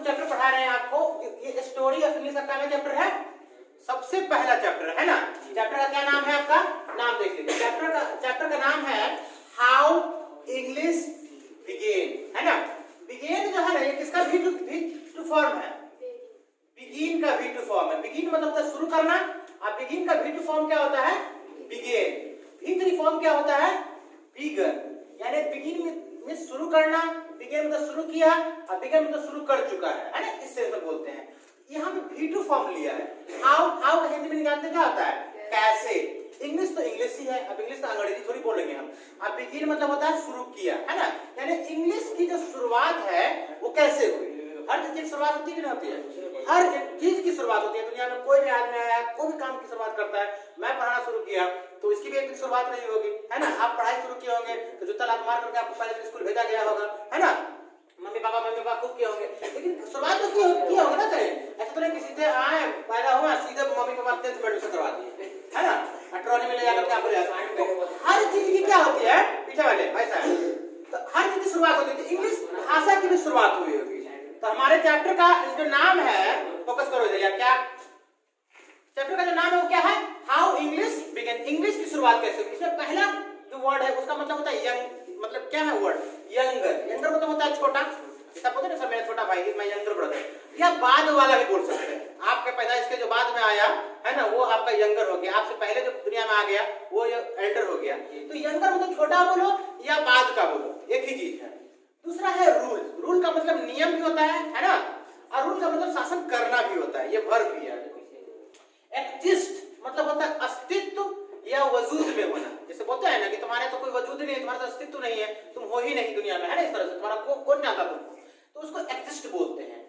Chapter पढ़ा रहे हैं आपको, ये स्टोरी ऑफ इंग्लिश का क्या चैप्टर है, सबसे पहला चैप्टर है ना। चैप्टर का क्या नाम है, आपका नाम देख लीजिए। चैप्टर का नाम है हाउ इंग्लिश बिगेन, है ना। बिगेन जो है ना, ये किसका भी टू फॉर्म है, बिगिन का भी टू फॉर्म है। बिगिन मतलब होता है शुरू करना, और बिगिन का भी टू फॉर्म क्या होता है, बिगेन। भी थ्री फॉर्म क्या होता है, बिगन। यानी बिगिन में शुरू करना, बिगेन मतलब शुरू किया, और बिगन मतलब शुरू कर चुका है ना, इस सेंस में बोलते हैं। यहाँ पे भी टू फॉर्म लिया है। हाउ का हिंदी में जानते क्या होता है, कैसे। इंग्लिश तो इंग्लिश ही है, अब इंग्लिश तो अंग्रेजी थोड़ी बोलेंगे हम। अब बिगिन मतलब होता है शुरू किया, है ना। यानी इंग्लिश की जो शुरुआत है वो कैसे हुई। हर चीज की शुरुआत होती है कि नहीं होती है, हर चीज की शुरुआत होती है। दुनिया में कोई भी आदमी आया, कोई भी काम की शुरुआत करता है। मैं पढ़ाना शुरू किया तो इसकी भी एक शुरुआत नहीं होगी, है ना। आप पढ़ाई शुरू किए होंगे तो जूता लात मार करके आपको पहले स्कूल भेजा गया होगा, है ना। मम्मी पापा खूब किए होंगे, लेकिन शुरुआत तो किया होगा ना। करें ऐसा तो नहीं कि सीधे आए पैदा हुआ सीधे मम्मी पापा 10th में एडमिशन करवा दिए, है ना, ट्रॉली में ले जाकर के आपको ले जाते। हर चीज की क्या होती है पीछे वाले ऐसा है, तो हर चीज की शुरुआत होती है। इंग्लिश भाषा की भी शुरुआत हुई होगी। तो हमारे चैप्टर का जो नाम है, फोकस करो भैया, क्या चैप्टर का जो नाम है वो क्या है, हाउ इंग्लिश बिगेन। इंग्लिश की शुरुआत कैसे हुई। इसमें पहला जो वर्ड है उसका मतलब होता है यंग, मतलब क्या है वर्ड, यंगर। यंगर मतलब होता है छोटा, जैसा बोलते हैं ना, सब मेरा छोटा भाई, मैं यंगर ब्रदर, या बाद वाला भी बोल सकते हैं। आपके पैदाइश के जो बाद में आया है ना, वो आपका यंगर हो गया। आपसे पहले जो दुनिया में आ गया वो एल्डर हो गया। तो यंगर मतलब छोटा बोलो या बाद का बोलो, एक ही चीज है। दूसरा है रूल। रूल का मतलब नियम भी होता है ना, और रूल का मतलब शासन करना भी होता है, ये वर्ब भी है। एक्जिस्ट मतलब होता है अस्तित्व या वजूद में होना। जैसे बोलते हैं ना कि तुम्हारे तो कोई वजूद नहीं है, तुम्हारा तो अस्तित्व नहीं है, तुम हो ही नहीं दुनिया में, है ना। इस तरह से तुम्हारा कौन जानता तुमको, तो उसको एक्जिस्ट बोलते हैं।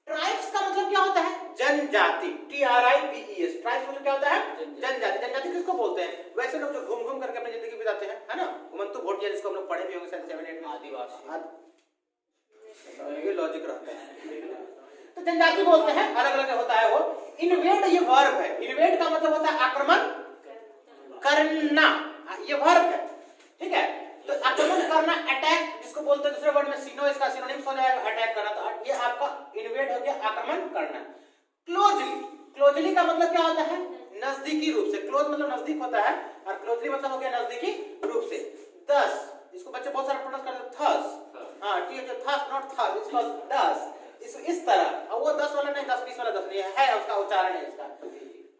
ट्राइब्स का मतलब क्या होता है, जनजाति, TRIBES। ट्राइब्स मतलब क्या होता है, जनजाति। जनजाति किसको बोलते हैं, वैसे लोग जो घूम घूम करके अपनी जिंदगी बिताते हैं, है ना। घुमंतु भोटिया जिसको हम लोग पढ़े भी होंगे शायद 7-8 में, आदिवासी, ये लॉजिक रहता है। तो जनजाति बोलते हैं, अलग अलग होता है वो। इन्वेड ये वर्ब है। इन्वेड का मतलब होता है आक्रमण करना, ये वर्ब है, ठीक है। तो आक्रमण करना, अटैक जिसको बोलते हैं, दूसरे वर्ड में सिनो इसका सिनोनिम्स हो जाएगा अटैक करना। तो ये आपका इन्वेड हो गया, आक्रमण करना। क्लोजली, क्लोजली का मतलब क्या होता है, नजदीकी रूप से। क्लोज मतलब नजदीक होता है, और क्लोजली मतलब हो गया नजदीकी रूप से। दस, इसको बच्चे बहुत सारा प्रोनाउंस करते हैं, थस, हां ठीक है, thus not thus, it's called दस। इस तरह, और वो 10 वाला नहीं, 10-20 वाला 10 नहीं है, उसका उच्चारण है इसका।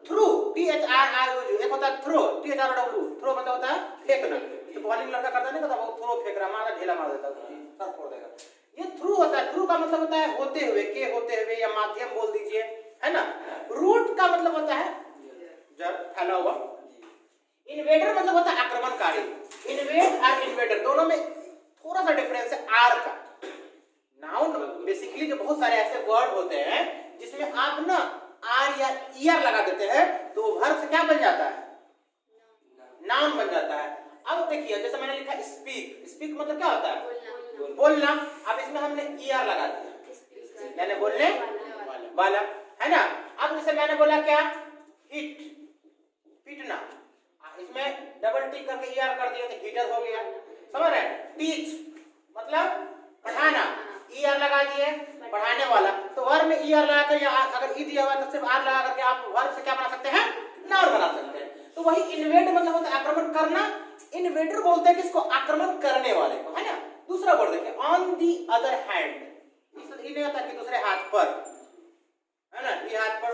थ्रू, THROU, एक होता है थ्रो, THROW। थ्रो मतलब होता है फेंकना। तो बॉलिंग लड़का करता नहीं, वो थ्रो फेंक रहा, मारा ढेला मार देता, सर फोड़ देगा। ये थ्रू होता है। थ्रू का मतलब होता है होते हुए, के होते हुए, या माध्यम बोल दीजिए, है ना। रूट का मतलब होता है जड़, फैला हुआ। इन्वेडर मतलब होता है आक्रमणकारी। इन्वेड और इन्वेडर दोनों में थोड़ा सा डिफरेंस है आर का। नाउन बेसिकली जो बहुत सारे ऐसे वर्ड होते हैं जिसमें आप ना आर या ईआर लगा देते हैं, तो वो वर्ब से क्या बन जाता है, नाउन बन जाता है। अब देखिए, जैसे मैंने लिखा स्पीक, स्पीक मतलब क्या होता है, बोलना। अब इसमें हमने ईआर लगा दिया, यानी बोलने वाला, है ना। अब जैसे मैंने बोला क्या, हिट, पीटना, इसमें डबल टी करके ईआर कर दिया तो हीटर हो गया, समझ रहे। टीच मतलब पढ़ाना, ईआर लगा दिए, पढ़ाने वाला। तो वर्ब में ईआर लगाकर, या अगर ई दिया हुआ तो सिर्फ आर लगा करके आप वर्ब से क्या बना सकते हैं, नाउन बना सकते हैं। तो वही इन्वेड मतलब होता है आक्रमण करना। इन्वेडर बोलते हैं किसको, आक्रमण करने वाले को, है ना। दूसरा वर्ड देखिए, ऑन दी अदर हैंड, ये नहीं होता कि दूसरे हाथ पर, है ना। ये हाथ पर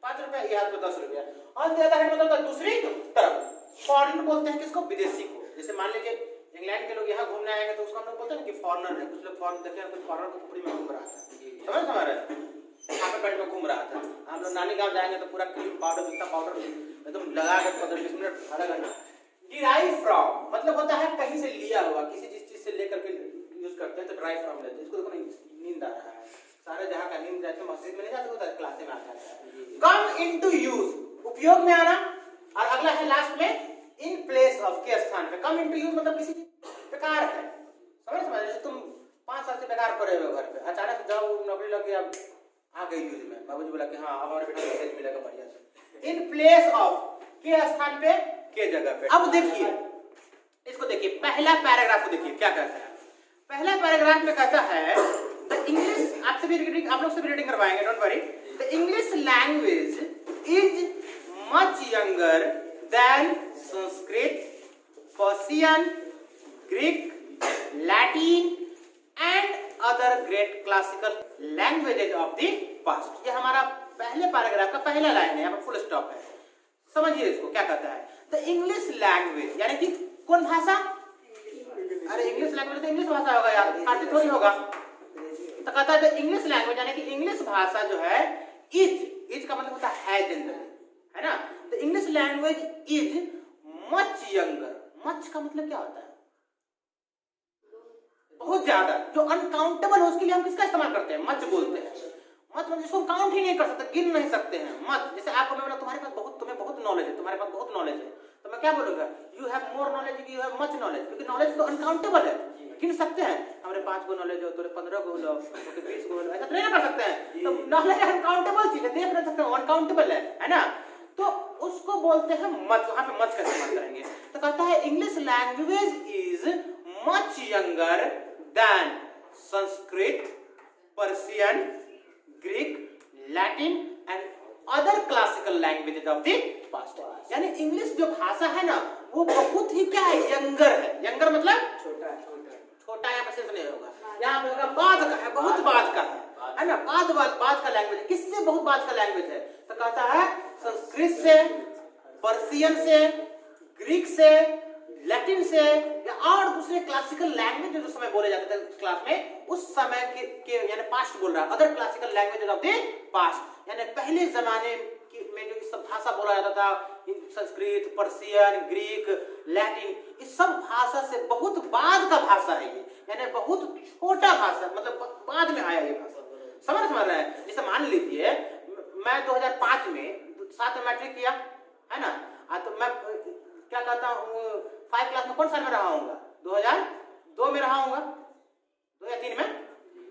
5 रुपया, ये हाथ पर 10 रुपया। ऑन दी अदर हैंड मतलब दूसरी तरफ। फॉरेन बोलते हैं किसको, विदेशी को। जैसे मान लीजिए इंग्लैंड के लोग यहाँ घूमने आएंगे तो उसको हम लोग बोलते हैं कि फॉरेनर है। कुछ लोग फॉरेन देखे, कुछ फॉरेनर को कपड़ी में घूम रहा था, समझ रहे हैं, यहाँ पे पेट में घूम रहा था। हम लोग नानी गांव जाएंगे तो पूरा क्रीम पाउडर, जितना पाउडर एकदम लगा कर 15-20 मिनट, आधा घंटा। डिराइव फ्रॉम मतलब होता है कहीं से लिया हुआ, किसी चीज से लेकर के यूज करते हैं तो ड्राइव फ्रॉम लेते हैं। इसको देखो नींद आ रहा है, सारे जहाँ का नींद जाते हैं, मस्जिद में नहीं जाते, होता है क्लासे में आता है। कम इनटू यूज, उपयोग में आना। और अगला है लास्ट में इन प्लेस ऑफ, के स्थान पे। कम इनटू यूज मतलब किसी बेकार है, समझ। जैसे तुम 5 साल से बेकार पड़े हुए घर पे, अचानक से जॉब नौकरी लग गई, अब आ गई यूज में, बाबूजी बोला कि हाँ अब हमारे बेटा को भेज मिलेगा बढ़िया से। इन प्लेस ऑफ, के स्थान पे, के जगह पे। अब देखिए इसको, देखिए पहला पैराग्राफ को देखिए क्या कहता है। पहला पैराग्राफ में कहता है द इंग्लिश, आप आपसे भी रीडिंग, आप लोग से भी रीडिंग करवाएंगे, don't worry. The English language is much younger than Sanskrit, Persian, Greek, Latin and other great classical languages of the past. ये हमारा पहले पैराग्राफ का पहला लाइन है, यहाँ पर फुल स्टॉप है। समझिए इसको क्या कहता है। द इंग्लिश लैंग्वेज यानी कि कौन भाषा? अरे इंग्लिश लैंग्वेज तो इंग्लिश भाषा होगा यार, फारसी थोड़ी होगा। तो कहता है द इंग्लिश लैंग्वेज यानी कि इंग्लिश भाषा जो है इज का मतलब होता है जनरली, है ना। The English language is much younger. Much का मतलब क्या होता है? बहुत ज्यादा, जो अनकाउंटेबल हो उसके लिए हम किसका इस्तेमाल करते हैं? मच बोलते हैं। मत मतलब जिसको काउंट ही नहीं कर सकते, गिन नहीं सकते हैं। मत जैसे आपको मैं बोला तुम्हारे पास बहुत, तुम्हें बहुत नॉलेज है, तुम्हारे पास बहुत नॉलेज है, तो मैं क्या बोलूंगा? You have more knowledge, you have much knowledge, क्योंकि नॉलेज तो अनकाउंटेबल है, गिन सकते हैं। हमारे 5 गो नॉलेज हो, तेरे 15 गो हो, तो 20 गो हो, ऐसा तो नहीं कर सकते हैं। तो नॉलेज अनकाउंटेबल चीज है, देख नहीं सकते, अनकाउंटेबल है ना। तो उसको बोलते हैं मच, वहां पे मच का इस्तेमाल करेंगे। तो कहता है English language is much younger than Sanskrit, Persian, Greek, Latin and other classical languages of the past. यानी इंग्लिश जो भाषा है ना वो बहुत ही क्या है? यंगर है। यंगर मतलब छोटा, छोटा यहाँ पर सेंस नहीं होगा, यहाँ पे होगा बाद का है, बहुत बाद का है ना। बाद का लैंग्वेज, किससे बहुत बाद का लैंग्वेज है? तो कहता है संस्कृत से, पर्शियन से, ग्रीक से, लैटिन से या और दूसरे क्लासिकल लैंग्वेज जो समय बोले जाते थे क्लास में, उस समय के यानी पास्ट बोल रहा है, other classical languages of the past, यानी पहले जमाने में जो सब भाषा बोला जाता था, संस्कृत, पर्शियन, ग्रीक, लैटिन, इस सब भाषा से बहुत बाद का भाषा है ये, यानी बहुत छोटा भाषा, मतलब बाद में आया ये भाषा। समझ रहे हैं? जैसे मान लीजिए मैं 2005 में 7 में मैट्रिक किया, है ना। तो मैं क्या कहता हूँ 5 क्लास में कौन साल में रहा हूँगा? 2002 में रहा हूँगा, 2 या 3 में।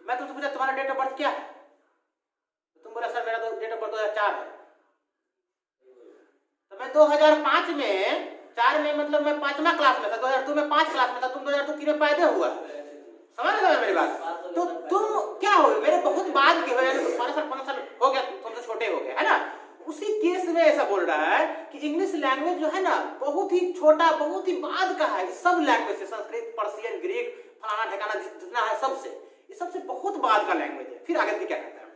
मैं तुमसे पूछा तुम्हारा डेट ऑफ बर्थ क्या है? तुम बोला सर मेरा डेट ऑफ बर्थ 2004 है। तो मैं 2005 में 4 में मतलब मैं 5वां क्लास में था, 2002 में 5 क्लास में था, तुम 2003 में पैदा हुआ। समझ रहे हो मेरी बात? तो तुम क्या हो, मेरे बहुत बाद के हो, यानी 5 साल हो गया, तुमसे छोटे हो गए, है ना। उसी केस में ऐसा बोल रहा है कि इंग्लिश लैंग्वेज जो है ना बहुत ही छोटा, बहुत ही बाद का है। सब लैंग्वेज से, संस्कृत, पर्शियन, ग्रीक, फलाना ठिकाना जितना है सबसे, ये सबसे बहुत बाद का लैंग्वेज है। फिर आगे क्या कहता है?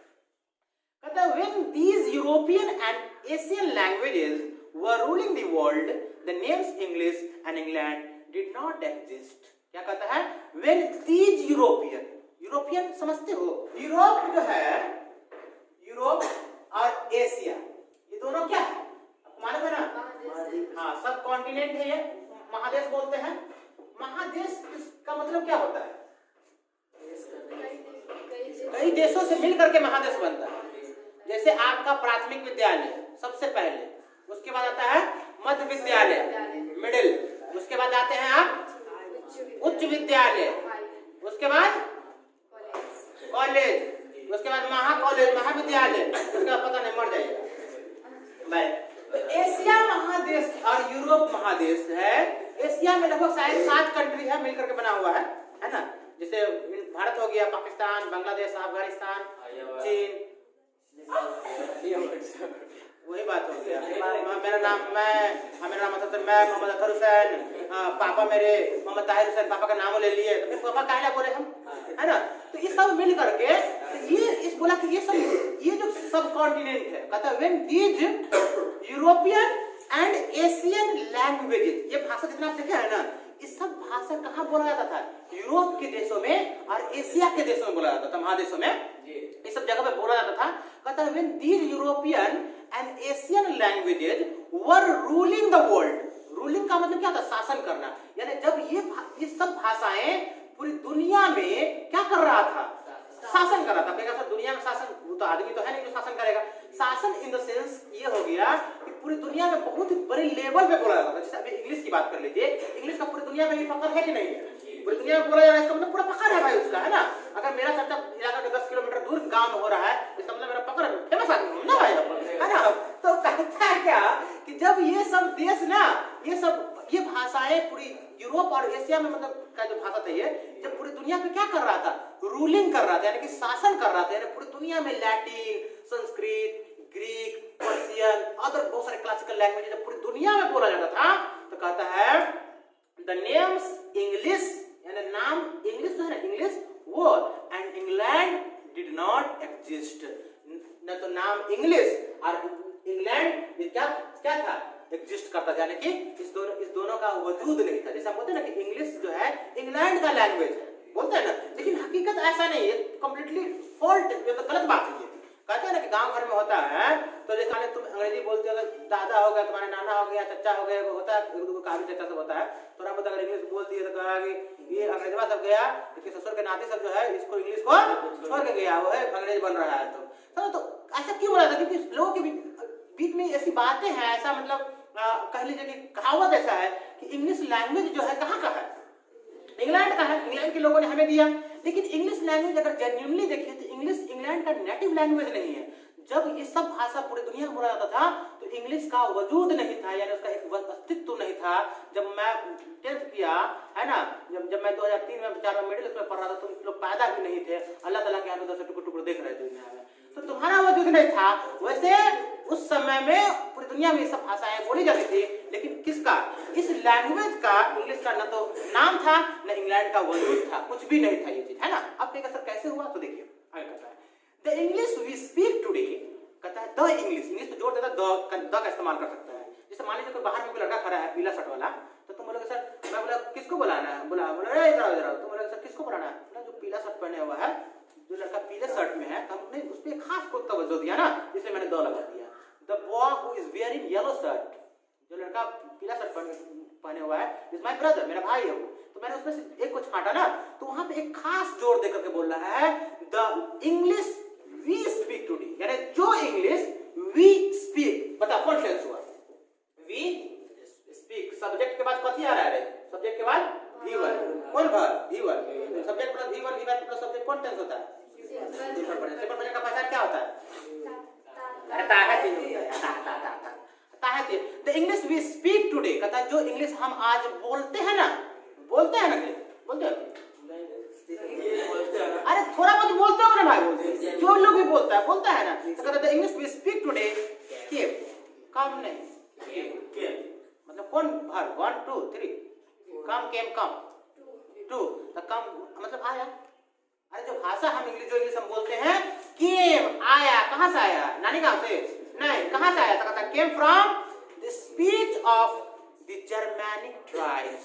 कहता है when these European and Asian languages were ruling the world, the names English and England did not exist। क्या कहता है? when these European समझते हो? यूरोप जो है, यूरोप और एशिया, ये दोनों क्या है? आपको मालूम है ना? हाँ, सब कॉन्टिनेंट है, ये महादेश बोलते हैं। महादेश का मतलब क्या होता है? कई देशों से मिल करके महादेश बनता है। जैसे आपका प्राथमिक विद्यालय सबसे पहले, उसके बाद आता है मध्य विद्यालय, मिडिल, उसके बाद आते हैं आप उच्च विद्यालय, उसके बाद कॉलेज, उसके बाद महाकॉलेज, महाविद्यालय, उसके बाद पता नहीं मर जाएगा। तो एशिया महादेश और यूरोप महादेश है। एशिया में लगभग शायद 7 कंट्री है मिलकर के बना हुआ है ना। जैसे भारत हो गया, पाकिस्तान, बांग्लादेश, अफगानिस्तान, चीन, वही बात हो गया। मेरा नाम मैं मोहम्मद अतहर हुसैन, पापा मेरे मोहम्मद ताहिर हुसैन, पापा का नाम ले लिए, तो फिर पापा काहे बोले हम, है ना। तो ये सब मिल करके ये इस बोला कि ये जो सब कॉन्टिनेंट है, कहता है when these European and Asian languages, ये भाषा जितना आप देखे है ना, इस सब भाषा कहाँ बोला जाता था? यूरोप के देशों में और एशिया के देशों में बोला जाता था, महादेशों में ये सब जगह पे बोला जाता था। कहता है when these European and Asian languages were ruling the world. Ruling का मतलब क्या था? शासन करना। यानी जब ये सब भाषाएं पूरी दुनिया में क्या कर रहा था? शासन कर रहा था। सर दुनिया में शासन, वो तो आदमी तो है नहीं जो शासन करेगा। शासन इन द सेंस ये हो गया कि पूरी दुनिया में बहुत ही बड़े लेवल पे बोला जाता था। जैसे अभी इंग्लिश की बात कर लीजिए, इंग्लिश का पूरी दुनिया में भी पकड़ है कि नहीं है? पूरी दुनिया में बोला जा रहा है, इसका मतलब पूरा पकड़ है भाई उसका, है ना। अगर मेरा चर्चा इलाका के 10 किलोमीटर दूर गांव में हो रहा है, इसका मतलब मेरा पकड़ है, फेमस आदमी हूं ना भाई, है ना। तो कहता है क्या कि जब ये सब देश ना, ये भाषाएं पूरी यूरोप और एशिया में, मतलब का जो भाषा था ये, जब पूरी दुनिया पे क्या कर रहा था, रूलिंग कर रहा था, यानी कि शासन कर रहा था, यानी पूरी दुनिया में Latin, Sanskrit, Greek, Persian, other बहुत सारे क्लासिकल लैंग्वेज जब पूरी दुनिया में बोला जाता था, तो कहता है द नेम्स इंग्लिश, यानी नाम इंग्लिश जो है ना, English word and England did not exist, न तो नाम इंग्लिश और इंग्लैंड ये क्या क्या था, एग्जिस्ट करता था, यानी कि इस दोनों का वजूद नहीं था। जैसे हम बोलते हैं ना कि इंग्लिश जो है इंग्लैंड का लैंग्वेज है, बोलते हैं ना, लेकिन हकीकत ऐसा नहीं है, कंप्लीटली फॉल्ट, ये तो गलत बात है। ये कहते हैं ना कि गांव घर में होता है, तो जैसे तुम अंग्रेजी बोलते हो, दादा हो गया, तुम्हारे नाना हो गया, चचा हो गया, होता है, काफी चचा सब होता है, थोड़ा बहुत अगर इंग्लिश बोल दिए तो कहा कि ये अंग्रेजवा सब गया, लेकिन ससुर के नाते सब जो है इसको इंग्लिश को छोड़ के गया, वो है अंग्रेज बन रहा है। तो ऐसा क्यों बोला था, क्योंकि लोगों के बीच में ऐसी बातें हैं, ऐसा मतलब कह लीजिए कि कहावत ऐसा है कि इंग्लिश लैंग्वेज जो है कहाँ का है, इंग्लैंड का है, इंग्लैंड के लोगों ने हमें दिया। लेकिन इंग्लिश लैंग्वेज अगर जेन्युइनली देखिए तो इंग्लिश इंग्लैंड का नेटिव लैंग्वेज नहीं है। जब ये सब भाषा पूरी दुनिया में बोला जाता था तो इंग्लिश का वजूद नहीं था, यानी उसका एक अस्तित्व नहीं था। जब मैं 10th किया है ना, जब मैं 2003 में 4 में मिडिल स्कूल पढ़ रहा था, तो लोग पैदा भी नहीं थे, अल्लाह ताला के यहाँ से टुकड़े टुकड़े देख रहे थे दुनिया में, तो तुम्हारा वजूद नहीं था। वैसे उस समय में पूरी दुनिया में ये सब भाषाएं बोली जाती थी, लेकिन किसका, इस लैंग्वेज का, इंग्लिश का न तो नाम था न इंग्लैंड का वजूद था, कुछ भी नहीं था ये चीज, है ना। अब देखिए सर कैसे हुआ, तो देखिए आगे कहता है the English we speak today, कहता है द इंग्लिश, इंग्लिश तो जोड़ देता है, द का इस्तेमाल कर सकता है। जैसे मान लीजिए कोई बाहर में कोई लड़का खड़ा है पीला शर्ट वाला, तो तुम बोलोगे सर, मैं बोला किसको बुलाना है, बोला इधर, तुम बोलोगे सर किसको बुलाना है, बोला जो पीला शर्ट पहने हुआ है, जो लड़का पीले शर्ट में है, हमने उस पर खास कोई तवज्जो दिया ना, इसलिए मैंने द लगा दिया। The boy who is wearing yellow shirt, जो लड़का पीला शर्ट पहने हुआ है, इज माय ब्रदर, मेरा भाई है वो, तो मैंने उसमें से एक को छांटा ना, तो वहां पे एक खास जोर देकर के बोल रहा है the English we speak today, यानी जो इंग्लिश वी स्पीक, बता कौन सेंस हुआ, वी स्पीक, सब्जेक्ट के बाद कथी आ रहा है, सब्जेक्ट के बाद V1, कौन verb V1, subject plus V1 plus subject कौन टेंस होता है, सिंपल प्रेजेंट का पहचान क्या होता है, ताहत। The English we speak today, कहता है जो इंग्लिश हम आज बोलते हैं ना, बोलते हैं ना, बोलते हैं, अरे थोड़ा बहुत बोलते हो ना भाई, बोलते जो लोग भी बोलता है ना, तो कहता है इंग्लिश वी स्पीक टुडे केम, कम नहीं, केम मतलब कौन verb, 1 2 3, come came come, to तो कम मतलब आया। अरे जो भाषा हम इंग्लिश हम बोलते हैं, केम आया, कहां से आया, नानी गांव से नहीं, कहां से आया, तो कहता है came from the speech of the Germanic tribes,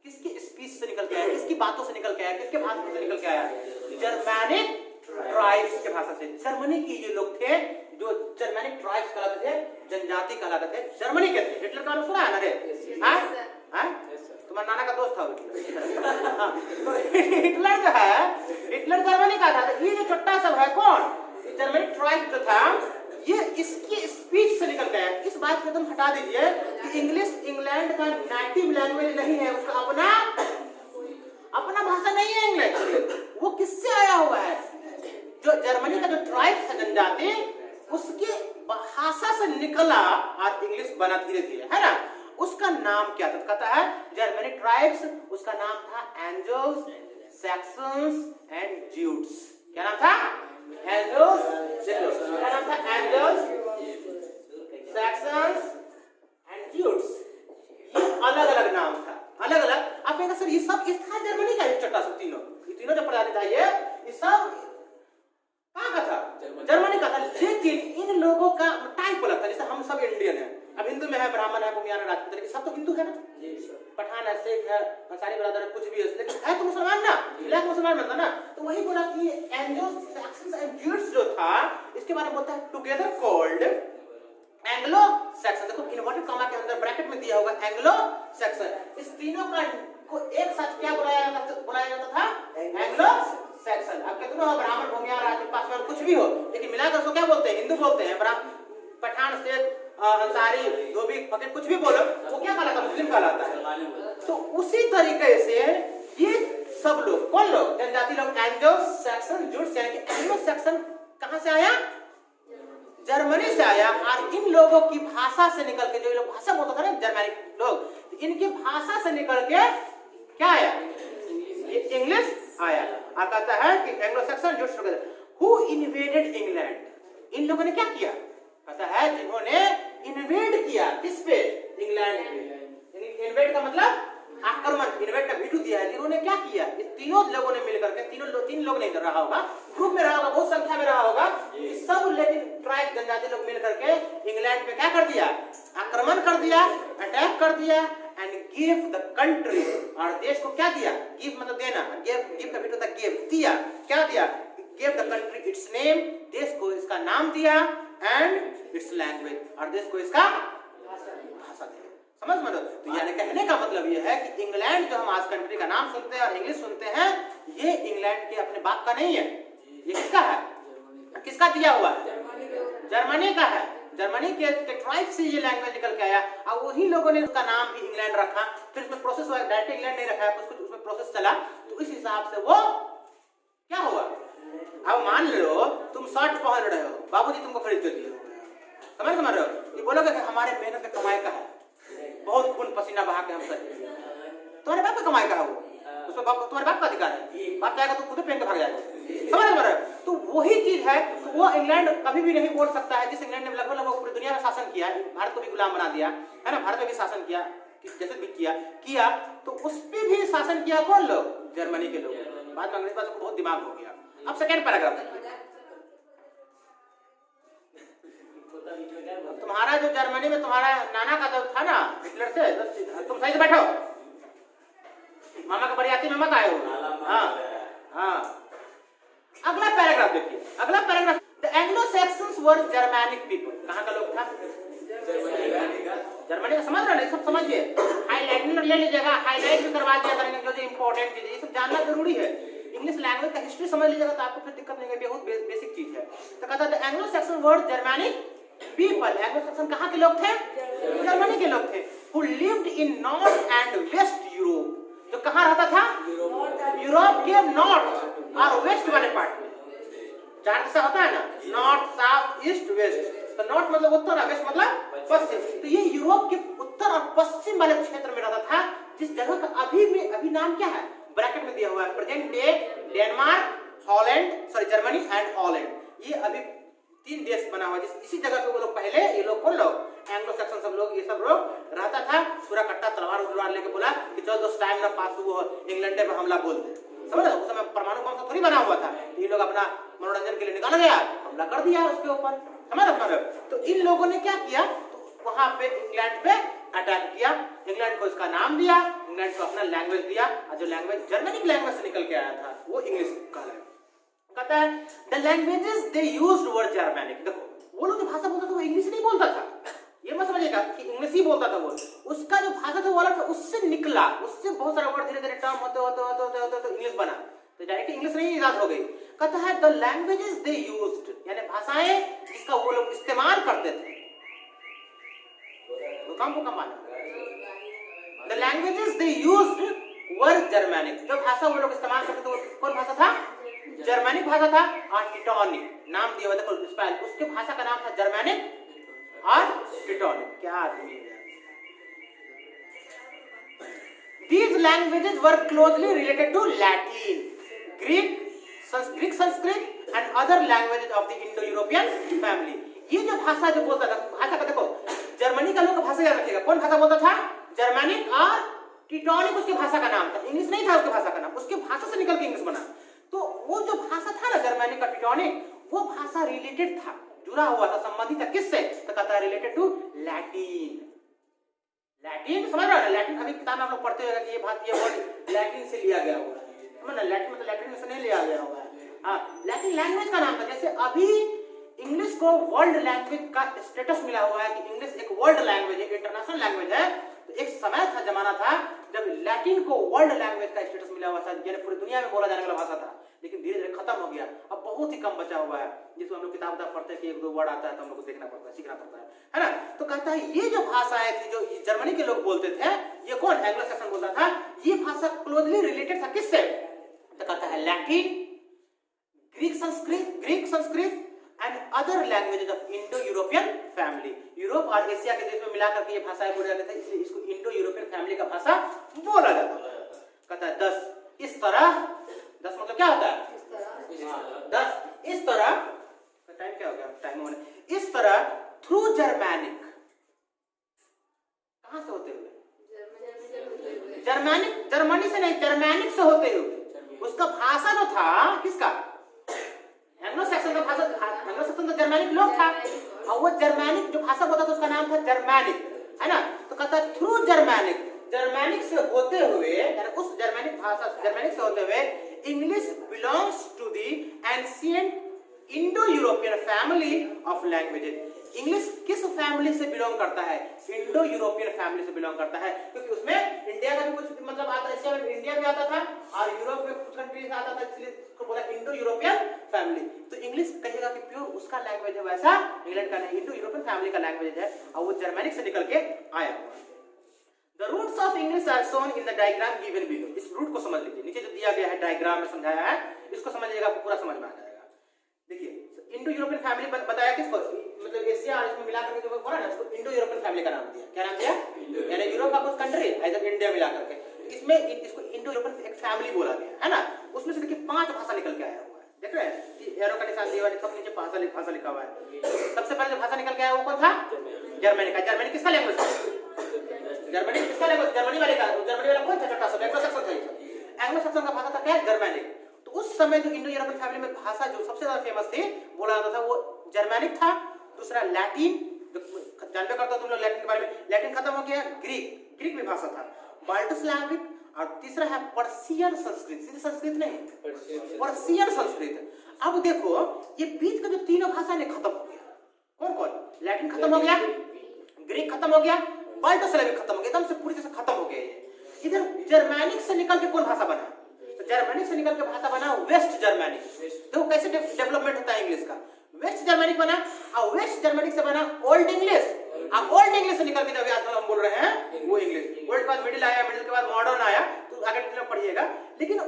किसकी स्पीच से निकल के आया, किसकी बातों से निकल के आया, किसके भाषा से निकल के आया, जर्मैनिक ट्राइब्स के भाषा से। जर्मनी के ये लोग थे जो जर्मैनिक ट्राइब्स कहलाते थे, जनजाति कहलाते थे, जर्मनी के थे। हिटलर का नाम सुना है ना रे, हां तुम्हारा नाना का दोस्त था तो हिटलर जो है, हिटलर जर्मनी का था। ये जो छोटा सब है कौन, जर्मनी ट्राइब जो था, ये इसकी स्पीच से निकल गया। इस बात को तुम हटा दीजिए कि इंग्लिश इंग्लैंड का नेटिव लैंग्वेज नहीं है, उसका अपना भाषा नहीं है इंग्लिश, वो किससे आया हुआ है, जो जर्मनी का जो ट्राइब है, जनजाति, उसकी भाषा से निकला और इंग्लिश बना धीरे धीरे, है ना। उसका नाम क्या था, कहता है जर्मनी ट्राइब्स, उसका नाम था एंजल्स, सैक्सन्स एंड ज्यूट्स। क्या नाम था, एंजल्स, क्या नाम था, एंजल्स, सैक्सन्स एंड ज्यूट्स। ये अलग अलग नाम था, अलग अलग। आप कहेंगे सर ये सब इस था जर्मनी का, ये छोटा सा तीनों जो प्रजाति था, ये सब कहाँ का था, जर्मनी का था। लेकिन इन लोगों का टाइप अलग था। जैसे हम सब इंडियन है, अब हिंदू में है, ब्राह्मण है, भूमियार है, राजपूत है, सब तो हिंदू है ना, पठान है, सिख है, अंसारी ब्रदर है, कुछ भी है, लेकिन है तो मुसलमान ना, ब्लैक मुसलमान बनता ना। तो वही बोला कि एंग्लो सैक्सन्स एंड ज्यूट्स जो था, इसके बारे में बोलता है टुगेदर कॉल्ड एंग्लो सैक्सन। देखो इन्वर्टेड कॉमा के अंदर ब्रैकेट में दिया होगा एंग्लो सैक्सन। इस तीनों को एक साथ क्या बुलाया जाता था, एंग्लो सैक्सन। अब कितना हो, ब्राह्मण, भूमियार, राजपूत, पासवान, कुछ भी हो, लेकिन मिलाकर उसको क्या बोलते हैं, हिंदू बोलते हैं। पठान, सिख, अंसारी, धोबी, फकीर, कुछ भी बोलो, वो क्या कहलाता है, मुस्लिम कहलाता है। तो उसी तरीके से ये सब लोग, कौन लोग, जनजाति लोग, एंग्लो सैक्सन ज्यूट्स, यानी कि एंग्लो सैक्सन कहां से आया, जर्मनी से आया। और इन लोगों की भाषा से निकल के, जो लोग भाषा बोलते थे ना जर्मनिक लोग, इनकी भाषा से निकल के क्या आया, इंग्लिश आया। और कहता है कि एंग्लो सैक्सन जोश टुगेदर हु इन्वेडेड इंग्लैंड, इन लोगों ने क्या किया, कहता है जिन्होंने इन्वेड किया किस पे, इंग्लैंड पे। इन्वेड का मतलब आक्रमण, इन्वेड का वीटू दिया है, जिन्होंने क्या किया, ये तीनों लोगों ने मिलकर के, तीन लोग नहीं रहा होगा, ग्रुप में रहा होगा, बहुत संख्या में रहा होगा, सब लेकिन ट्राइब जनजाति लोग मिलकर के इंग्लैंड पे क्या कर दिया, आक्रमण कर दिया, अटैक कर दिया एंड गिव द कंट्री, और देश को क्या दिया, गिव मतलब देना, गिव का वीटू था गिव, दिया, क्या दिया, give the country it's name, देश को इसका नाम दिया एंड इट्स लैंग्वेज, और देश को इसका भाषा दिया। समझ में? तो यानी कहने का मतलब ये है कि इंग्लैंड जो हम आज कंट्री का नाम सुनते हैं और इंग्लिश सुनते हैं, ये इंग्लैंड के अपने बाप का नहीं है, ये किसका है, किसका दिया हुआ है, जर्मनी का है। जर्मनी के ट्राइब से ये लैंग्वेज निकल के आया और वही लोगों ने उसका नाम भी इंग्लैंड रखा, फिर उसमें प्रोसेस हुआ, डायरेक्ट इंग्लैंड नहीं रखा, कुछ उसमें प्रोसेस चला, तो इस हिसाब से वो क्या हुआ। अब मान लो तुम शर्ट पहन रहे हो, बाबूजी तुमको खरीद के दिए, समझ रहे हो, ये बोलोगे कि हमारे मेहनत के कमाई का है, बहुत खून पसीना बहा के हम सही, तुम्हारे बाप का कमाई का है वो, उसमें तुम्हारे बाप का अधिकार है, बाप चाहेगा तो खुद पहन के भाग जाएगा, समझ रहे हो। तो वही चीज है, तो वो इंग्लैंड कभी भी नहीं बोल सकता है, जिस इंग्लैंड ने लगभग पूरी दुनिया में शासन किया, भारत को भी गुलाम बना दिया है ना, भारत में भी शासन किया, जैसे भी किया तो उस पर भी शासन किया कौन लोग, जर्मनी के लोग। बाद में अंग्रेज भाषा को बहुत दिमाग हो गया। अब सेकेंड पैराग्राफ, तुम्हारा जो जर्मनी में तुम्हारा नाना का जो था ना हिटलर से, तुम सही से बैठो, मामा का बरियाती में मत आए हो। हाँ अगला पैराग्राफ देखिए, अगला paragraph, the Anglo Saxons were Germanic people, कहाँ का लोग था, जर्मनी का, समझ रहे हैं, सब समझिए, हाईलाइट ले लीजिएगा, हाईलाइट भी करवा दिया करेंगे, जो इंपॉर्टेंट चीज है ये सब जानना जरूरी है। इंग्लिश लैंग्वेज का हिस्ट्री समझ लीजिएगा तो आपको फिर दिक्कत नहीं है, बहुत बेसिक चीज है। तो कहता है the Anglo Saxon word Germanic people, Anglo Saxon कहाँ के लोग थे, जर्मनी के लोग थे, who lived in north and west Europe, जो कहाँ रहता था, यूरोप के नॉर्थ और वेस्ट वाले पार्ट में, चार हिस्सा होता है ना, नॉर्थ साउथ ईस्ट वेस्ट, तो नॉर्थ मतलब उत्तर और वेस्ट मतलब पश्चिम, तो ये यूरोप के उत्तर और पश्चिम वाले क्षेत्र में रहता था, जिस जगह का अभी नाम क्या है, ब्रैकेट में दिया हुआ है, present day Denmark, Germany and Holland, ये अभी 3 देश बना हुआ है, इसी जगह पे वो लोग पहले, ये लोग कौन लोग, एंग्लो सैक्सन सब लोग, ये सब लोग रहता था, पूरा कट्टा तलवार लेके बोला कि चल दोस्त टाइम ना पास हुआ, इंग्लैंड पे हमला बोल दे, समझ रहे हो, उस समय परमाणु बम थोड़ी बना हुआ था, ये लोग अपना मनोरंजन के लिए निकाला गया, हमला कर दिया उसके ऊपर, समझ रहे हो। तो इन लोगों ने क्या किया, तो वहां पे इंग्लैंड पे अटैक किया, इंग्लैंड को इसका नाम दिया, इंग्लैंड को अपना लैंग्वेज दिया, और जो लैंग्वेज जर्मनिक लैंग्वेज से निकल के आया था वो इंग्लिश कहलाया। कहता है the languages they used were Germanic, देखो वो लोग जो भाषा बोलता था वो इंग्लिश नहीं बोलता था, ये मत समझिएगा कि इंग्लिश ही बोलता था वो, उसका जो भाषा था वो अलग था, उससे निकला, उससे बहुत सारे वर्ड धीरे धीरे टर्म होते इंग्लिश बना, तो डायरेक्ट इंग्लिश नहीं इजाद हो गई। कहता है द लैंग्वेजेस दे यूज्ड, यानी भाषाएं जिसका वो लोग इस्तेमाल करते थे, काम को कमाना, the languages they used were Germanic, जो भाषा वो लोग इस्तेमाल करते थे वो कौन भाषा था, जर्मनिक भाषा था, और टिटोनिक नाम दिया हुआ, देखो स्पेल, उसके भाषा का नाम था जर्मनिक और टिटोनिक, क्या आदमी है। These languages were closely related to Latin, Greek Sanskrit and other languages of the Indo-European family। ये जो भाषा जो बोलता था, भाषा का देखो, जर्मनी का लोग का भाषा याद रखिएगा, कौन भाषा बोलता था, जर्मनिक, और टिटोनिक उसके भाषा का नाम था, इंग्लिश नहीं था उसके भाषा का नाम, उसके भाषा से निकल के इंग्लिश बना। तो वो जो भाषा था ना जर्मनिक का टिटोनिक, वो भाषा रिलेटेड था, जुड़ा हुआ था, संबंधित था किससे, तो कहता है रिलेटेड टू लैटिन। लैटिन समझ रहे हो, लैटिन अभी किताब में आप लोग पढ़ते होगा कि ये वर्ड लैटिन से लिया गया होगा, समझ ना, लैटिन मतलब लैटिन से नहीं लिया गया होगा, हाँ, लैटिन लैंग्वेज का नाम था। जैसे अभी इंग्लिश को वर्ल्ड लैंग्वेज का स्टेटस मिला हुआ है कि इंग्लिश एक वर्ल्ड लैंग्वेज है, इंटरनेशनल लैंग्वेज है, तो एक समय था, जमाना था जब लैटिन को वर्ल्ड लैंग्वेज का स्टेटस मिला हुआ था, यानी पूरी दुनिया में बोला जाने वाला भाषा था, लेकिन धीरे धीरे खत्म हो गया, अब बहुत ही कम बचा हुआ है, जिसमें हम लोग किताब पढ़ते हैं कि 1-2 वर्ड आता है तो हम लोग को देखना पड़ता है, सीखना पड़ता है ना। तो कहता है ये जो भाषाएं थी जो जर्मनी के लोग बोलते थे, ये कौन एंग्लो सैक्सन बोलता था, ये भाषा क्लोजली रिलेटेड था किससे, तो कहता है Latin, Greek Sanskrit and other languages of Indo European family, Europe और एशिया के देश में मिलाकर के ये भाषाएं बोले जाते थे, इसलिए इसको इंडो यूरोपियन फैमिली का भाषा बोला जाता है। कहता है 10 इस तरह 10 मतलब क्या होता है? 10। इस तरह टाइम क्या हो गया? टाइम होने इस तरह थ्रू जर्मैनिक, कहां से होते हुए? जर्मैनिक, जर्मनी से नहीं, जर्मैनिक से होते हुए। उसका भाषा जो था किसका? एंग्लो सैक्सन का भाषा। एंग्लो सैक्सन तो जर्मैनिक लोग था, और वो जर्मैनिक जो भाषा बोलता था उसका नाम था जर्मैनिक, है ना। तो कहता थ्रू जर्मैनिक, जर्मैनिक से होते हुए, यानी उस जर्मैनिक भाषा जर्मैनिक से होते हुए English belongs to the ancient Indo European family of languages. English किस फैमिली से बिलोंग करता है? इंडो यूरोपियन फैमिली से बिलोंग करता है, क्योंकि उसमें इंडिया का भी कुछ मतलब आता, एशिया में इंडिया भी आता था और यूरोप में कुछ कंट्रीज आता था, इसलिए उसको बोला इंडो यूरोपियन फैमिली। तो इंग्लिश कहेगा कि प्योर उसका लैंग्वेज है, वैसा इंग्लैंड का नहीं, इंडो यूरोपियन फैमिली का लैंग्वेज है, और वो जर्मैनिक से निकल के आया हुआ। The roots of English are shown in the diagram given below। इस रूट को समझ लीजिए, नीचे जो दिया गया है डायग्राम में समझाया है, इसको समझिएगा आपको पूरा समझ में आ जाएगा। देखिए इंडो यूरोपियन फैमिली बताया किसको? मतलब एशिया और इसमें मिला करके जो बोला ना, उसको इंडो यूरोपियन फैमिली का नाम दिया। क्या नाम दिया? यानी यूरोप का कुछ कंट्री इधर इंडिया मिला करके इसमें इसको इंडो यूरोपियन एक फैमिली बोला गया, है ना। उसमें से देखिए 5 भाषा निकल के आया हुआ है, देख रहे हैं एरो का निशान दिया हुआ है, सब नीचे भाषा लिखा हुआ है। सबसे पहले जो भाषा निकल के आया वो कौन था? जर्मनी का। जर्मनी किसका लैंग्वेज था? जर्मनी किसका लैंग्वेज? जर्मनी वाले का। जर्मनी वाला कौन था? छोटा सा एंग्लो सैक्सन था। एंग्लो सैक्सन का भाषा था क्या? जर्मैनिक। तो उस समय जो इंडो यूरोपियन फैमिली में भाषा जो सबसे ज्यादा फेमस थी बोला जाता था वो जर्मैनिक था। दूसरा लैटिन, जानते करते हो तुम लोग लैटिन के बारे में, लैटिन खत्म हो गया, ग्रीक भी भाषा था, बाल्टोस्लाविक, और तीसरा है पर्शियन संस्कृत। सीधे संस्कृत नहीं, पर्शियन संस्कृत। अब देखो ये बीच का जो तीनों भाषा ने खत्म हो गया। कौन कौन? लैटिन खत्म हो गया, ग्रीक खत्म हो गया, बाल्टोस्लाविक खत्म हो गया, एकदम से पूरी तरह से खत्म हो गया ये। इधर जर्मैनिक से निकल के कौन भाषा बना? तो जर्मैनिक से निकल के भाषा बना वेस्ट जर्मैनिक। देखो कैसे डेवलपमेंट होता है इंग्लिश का। वेस्ट जर्मैनिक बना, और वेस्ट जर्मैनिक से बना ओल्ड इंग्लिश, और ओल्ड इंग्लिश से निकल के जब आजकल हम बोल रहे हैं वो इंग्लिश। ओल्ड के बाद मिडिल आया, मिडिल के बाद मॉडर्न आया, तो आगे डिटेल में पढ़िएगा। लेकिन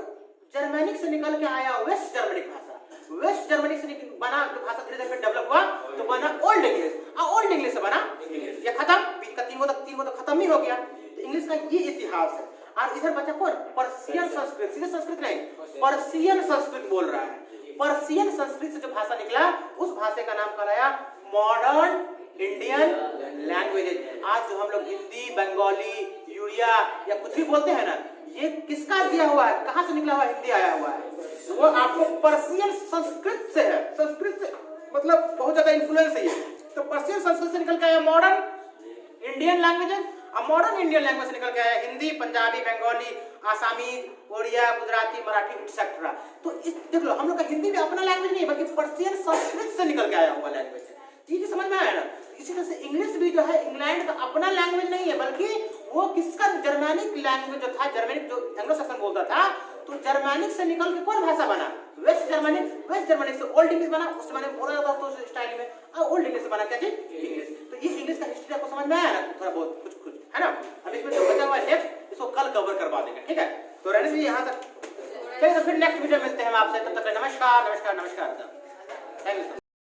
जर्मैनिक से निकल के आया वेस्ट जर्मनिक भाषा। वेस्ट जर्मनिक से बना जो भाषा धीरे धीरे डेवलप हुआ तो बना ओल्ड इंग्लिश, और ओल्ड इंग्लिश से बना इंग्लिश। ये खत्म, बीच का तीन वो तो खत्म ही हो गया। तो इंग्लिश का ये इतिहास है। और इधर बचा कौन? पर्शियन संस्कृत। सीधे संस्कृत नहीं, पर्शियन संस्कृत बोल रहा है। पर्शियन संस्कृत से जो भाषा निकला उस भाषा का नाम कहलाया मॉडर्न इंडियन लैंग्वेजेज। आज जो हम लोग हिंदी, बंगाली, यूरिया या कुछ भी बोलते हैं ना, ये किसका दिया हुआ है? कहां से निकला हुआ? हिंदी आया हुआ है, वो आपको पर्शियन संस्कृत से है। संस्कृत से मतलब बहुत ज्यादा इन्फ्लुएंस है ये। तो पर्शियन संस्कृत से निकल के आया मॉडर्न इंडियन लैंग्वेजेज, और मॉडर्न इंडियन लैंग्वेज से निकल के आया हिंदी, पंजाबी, बंगाली, आसामी, ओडिया, गुजराती, मराठी एक्सेट्रा। तो इस देख लो हम लोग का हिंदी भी अपना लैंग्वेज नहीं बल्कि पर्शियन संस्कृत से निकल के आया हुआ लैंग्वेज है। ये समझ में आया ना। इसी तरह से इंग्लिश भी जो है इंग्लैंड का अपना लैंग्वेज नहीं है, बल्कि वो किसका? जर्मैनिक लैंग्वेज जो था, जर्मनिक जो एंग्लो सैक्सन बोलता था, तो जर्मैनिक से निकल के कौन भाषा बना? West Germanic. वेस्ट जर्मनिक से ओल्ड इंग्लिश बना, उस जमाने में बोला जाता था उस स्टाइल में, और ओल्ड इंग्लिश से बना क्या चीज? इंग्लिश। तो ये इंग्लिश का हिस्ट्री आपको समझ में आया ना, थोड़ा बहुत कुछ है ना। अब इसमें जो बचा हुआ है नेक्स्ट, इसको कल कवर करवा देंगे, ठीक है। तो रहने दीजिए यहाँ तक, तो फिर नेक्स्ट वीडियो मिलते हैं हम आपसे। तब तक नमस्कार नमस्कार नमस्कार। Thank you.